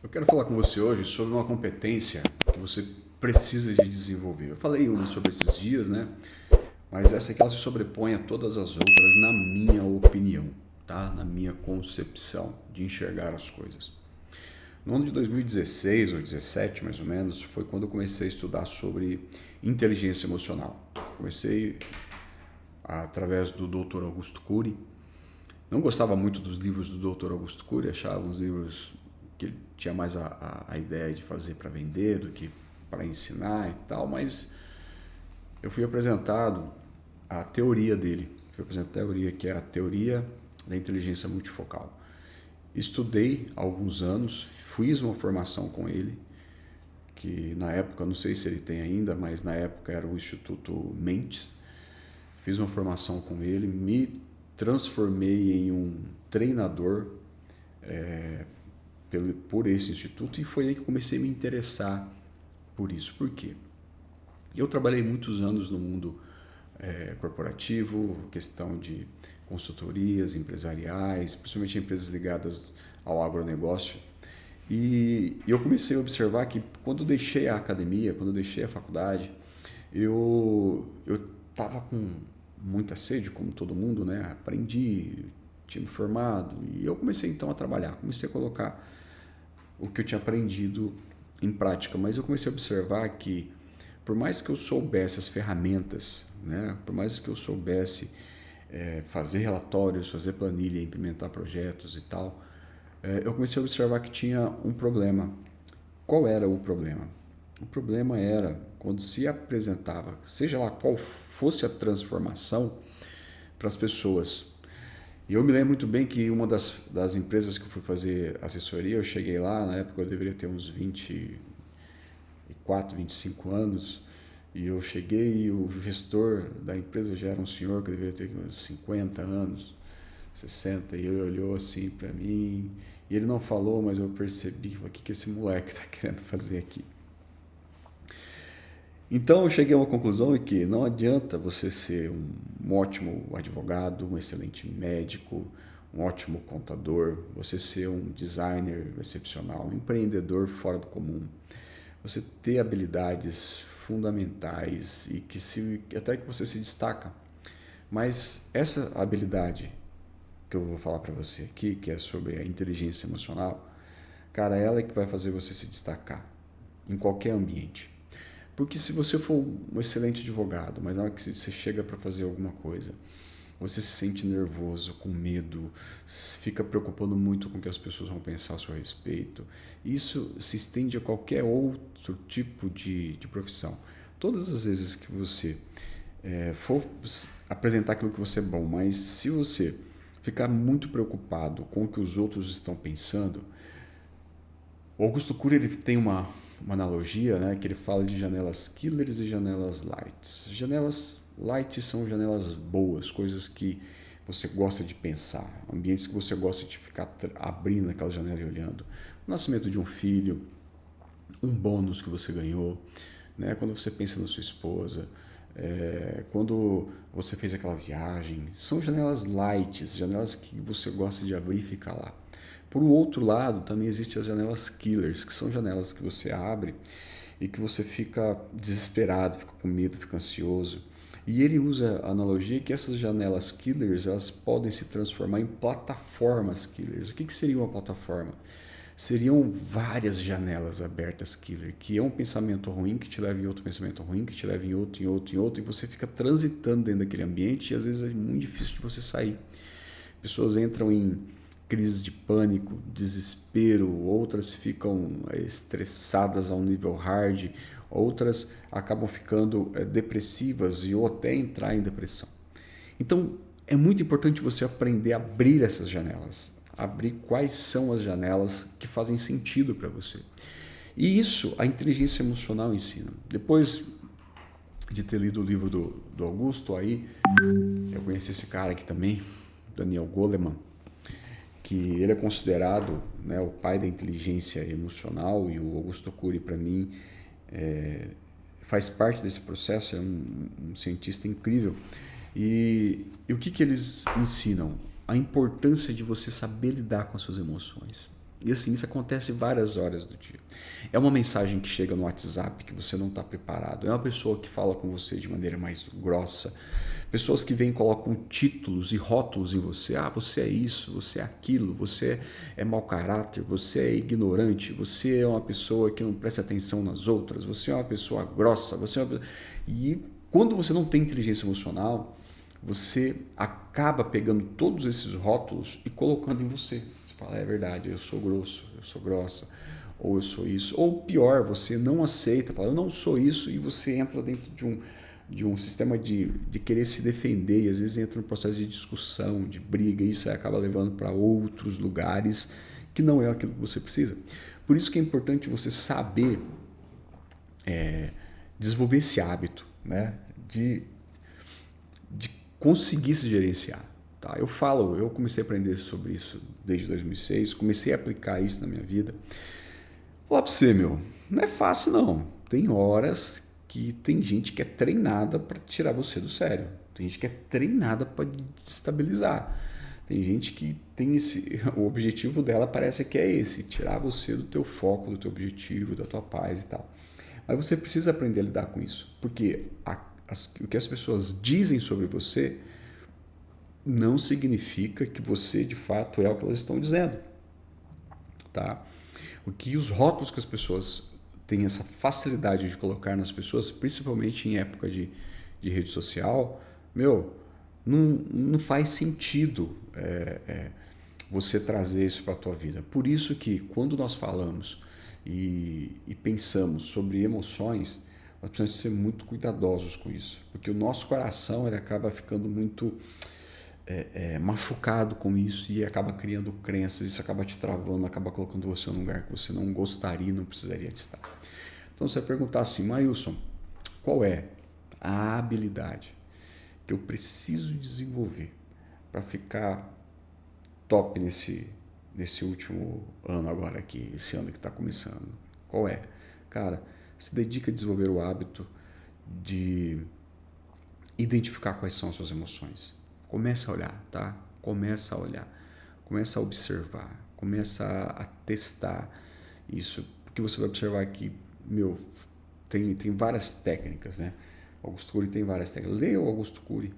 Eu quero falar com você hoje sobre uma competência que você precisa de desenvolver. Eu falei uma sobre esses dias, né? Mas essa aqui ela se sobrepõe a todas as outras, na minha opinião, tá? Na minha concepção de enxergar as coisas. No ano de 2016 ou 2017, mais ou menos, foi quando eu comecei a estudar sobre inteligência emocional. Comecei através do Dr. Augusto Cury. Não gostava muito dos livros do Dr. Augusto Cury, achava uns livros que ele tinha mais a ideia de fazer para vender do que para ensinar e tal, mas eu fui apresentado a teoria dele. Fui apresentado a teoria que é a teoria da inteligência multifocal. Estudei há alguns anos, fiz uma formação com ele, que na época, não sei se ele tem ainda, mas na época era o Instituto Mentes. Fiz uma formação com ele, me transformei em um treinador por esse instituto e foi aí que comecei a me interessar por isso. Por quê? Eu trabalhei muitos anos no mundo corporativo, questão de consultorias empresariais, principalmente empresas ligadas ao agronegócio. E eu comecei a observar que quando eu deixei a academia, quando eu deixei a faculdade, eu estava com muita sede, como todo mundo, né? Aprendi, tinha me formado e eu comecei então a trabalhar, comecei a colocar o que eu tinha aprendido em prática, mas eu comecei a observar que por mais que eu soubesse as ferramentas, né? Por mais que eu soubesse fazer relatórios, fazer planilha, implementar projetos e tal, eu comecei a observar que tinha um problema. Qual era o problema? O problema era quando se apresentava, seja lá qual fosse a transformação para as pessoas. E eu me lembro muito bem que uma das empresas que eu fui fazer assessoria, eu cheguei lá, na época eu deveria ter uns 24, 25 anos, e eu cheguei e o gestor da empresa já era um senhor que deveria ter uns 50 anos, 60, e ele olhou assim para mim, e ele não falou, mas eu percebi, o que esse moleque está querendo fazer aqui? Então eu cheguei a uma conclusão em que não adianta você ser um ótimo advogado, um excelente médico, um ótimo contador, você ser um designer excepcional, um empreendedor fora do comum, você ter habilidades fundamentais e até que você se destaca. Mas essa habilidade que eu vou falar para você aqui, que é sobre a inteligência emocional, cara, ela é que vai fazer você se destacar em qualquer ambiente. Porque se você for um excelente advogado, mas na hora que você chega para fazer alguma coisa, você se sente nervoso, com medo, fica preocupando muito com o que as pessoas vão pensar a seu respeito. Isso se estende a qualquer outro tipo de profissão. Todas as vezes que você for apresentar aquilo que você é bom, mas se você ficar muito preocupado com o que os outros estão pensando, o Augusto Cury ele tem uma analogia, né, que ele fala de janelas killers e janelas lights. Janelas lights são janelas boas, coisas que você gosta de pensar, ambientes que você gosta de ficar abrindo aquela janela e olhando. O nascimento de um filho, um bônus que você ganhou, né, quando você pensa na sua esposa, quando você fez aquela viagem, são janelas lights, janelas que você gosta de abrir e ficar lá. Por outro lado, também existem as janelas killers, que são janelas que você abre e que você fica desesperado, fica com medo, fica ansioso. E ele usa a analogia que essas janelas killers elas podem se transformar em plataformas killers. O que seria uma plataforma? Seriam várias janelas abertas killer, que é um pensamento ruim que te leva em outro pensamento ruim, que te leva em outro, em outro, em outro, e você fica transitando dentro daquele ambiente e às vezes é muito difícil de você sair. Pessoas entram em crises de pânico, desespero, outras ficam estressadas a um nível hard, outras acabam ficando depressivas ou até entrar em depressão. Então, é muito importante você aprender a abrir essas janelas, abrir quais são as janelas que fazem sentido para você. E isso a inteligência emocional ensina. Depois de ter lido o livro do Augusto, aí eu conheci esse cara aqui também, Daniel Goleman, que ele é considerado, né, o pai da inteligência emocional, e o Augusto Cury, para mim, faz parte desse processo, é um cientista incrível. E o que eles ensinam? A importância de você saber lidar com as suas emoções. E assim, isso acontece várias horas do dia. É uma mensagem que chega no WhatsApp que você não está preparado. É uma pessoa que fala com você de maneira mais grossa. Pessoas que vêm e colocam títulos e rótulos em você. Ah, você é isso, você é aquilo, você é mau caráter, você é ignorante, você é uma pessoa que não presta atenção nas outras, você é uma pessoa grossa, você é uma pessoa... E quando você não tem inteligência emocional, você acaba pegando todos esses rótulos e colocando em você. Você fala, é verdade, eu sou grosso, eu sou grossa, ou eu sou isso. Ou pior, você não aceita, fala, eu não sou isso, e você entra dentro de um sistema de querer se defender, e às vezes entra num processo de discussão, de briga, e isso acaba levando para outros lugares que não é aquilo que você precisa. Por isso que é importante você saber desenvolver esse hábito, né, de conseguir se gerenciar. Tá? Eu comecei a aprender sobre isso desde 2006, comecei a aplicar isso na minha vida. Vou falar pra você, não é fácil não. Tem horas que tem gente que é treinada para tirar você do sério. Tem gente que é treinada para desestabilizar. Tem gente que tem o objetivo dela parece que é esse, tirar você do teu foco, do teu objetivo, da tua paz e tal. Mas você precisa aprender a lidar com isso, porque o que as pessoas dizem sobre você não significa que você de fato é o que elas estão dizendo, tá? O que os rótulos que as pessoas têm essa facilidade de colocar nas pessoas, principalmente em época de rede social, não faz sentido você trazer isso para a tua vida. Por isso que quando nós falamos e pensamos sobre emoções, nós precisamos ser muito cuidadosos com isso, porque o nosso coração ele acaba ficando muito machucado com isso e acaba criando crenças, isso acaba te travando, acaba colocando você num lugar que você não gostaria, não precisaria de estar. Então você vai perguntar assim, Maílson, qual é a habilidade que eu preciso desenvolver para ficar top nesse último ano agora aqui, esse ano que está começando? Qual é? Cara, se dedica a desenvolver o hábito de identificar quais são as suas emoções. Começa a olhar, tá? Começa a olhar, começa a observar, começa a testar isso, porque você vai observar que, tem várias técnicas, né? Augusto Cury tem várias técnicas. Leia o Augusto Cury,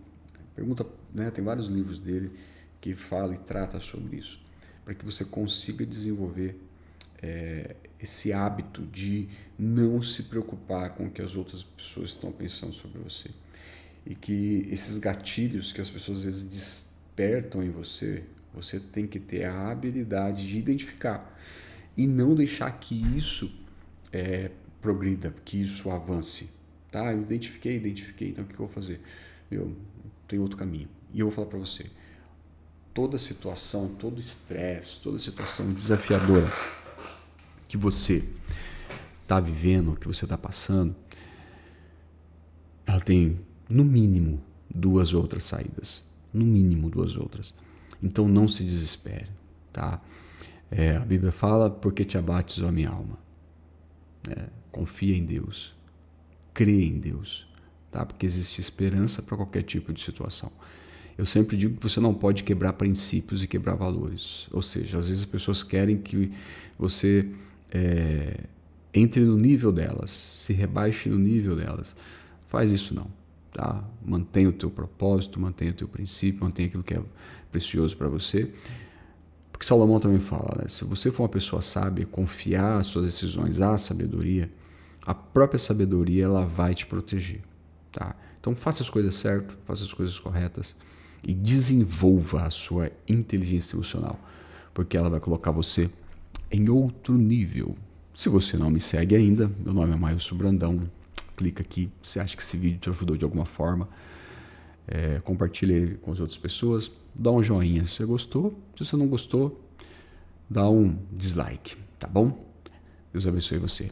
pergunta, né? Tem vários livros dele que fala e trata sobre isso, para que você consiga desenvolver esse hábito de não se preocupar com o que as outras pessoas estão pensando sobre você. E que esses gatilhos que as pessoas às vezes despertam em você, você tem que ter a habilidade de identificar e não deixar que isso progrida, que isso avance. Tá? Eu identifiquei, então o que eu vou fazer? Tem outro caminho. E eu vou falar para você, toda situação, todo estresse, toda situação desafiadora que você está vivendo, que você está passando, ela tem no mínimo 2 outras saídas. No mínimo 2 outras. Então não se desespere. Tá? A Bíblia fala, porque te abates, ó minha alma. Confia em Deus. Crê em Deus. Tá? Porque existe esperança para qualquer tipo de situação. Eu sempre digo que você não pode quebrar princípios e quebrar valores. Ou seja, às vezes as pessoas querem que você entre no nível delas, se rebaixe no nível delas. Faz isso não. Tá? Mantenha o teu propósito, mantenha o teu princípio, mantenha aquilo que é precioso para você. Porque Salomão também fala, né? Se você for uma pessoa sábia, confiar as suas decisões à sabedoria, a própria sabedoria ela vai te proteger. Tá? Então faça as coisas certas, faça as coisas corretas e desenvolva a sua inteligência emocional, porque ela vai colocar você em outro nível. Se você não me segue ainda, meu nome é Maílson Brandão. Clica aqui, se acha que esse vídeo te ajudou de alguma forma, compartilha ele com as outras pessoas, dá um joinha se você gostou, se você não gostou, dá um dislike, tá bom? Deus abençoe você.